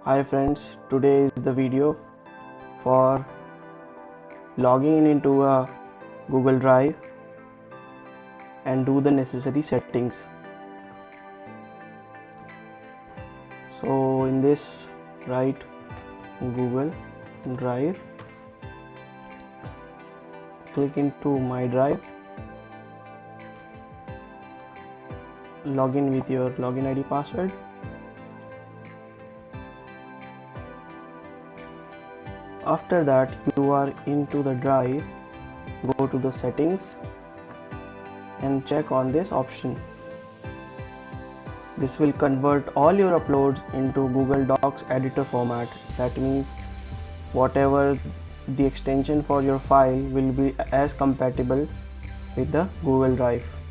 Hi friends, today is the video for logging into a Google Drive and do the necessary settings. So in this, write Google Drive, click into My Drive, log in with your login ID password. After that, you are into the drive, go to the settings and check on this option. This will convert all your uploads into Google Docs editor format. That means whatever the extension for your file will be as compatible with the Google Drive.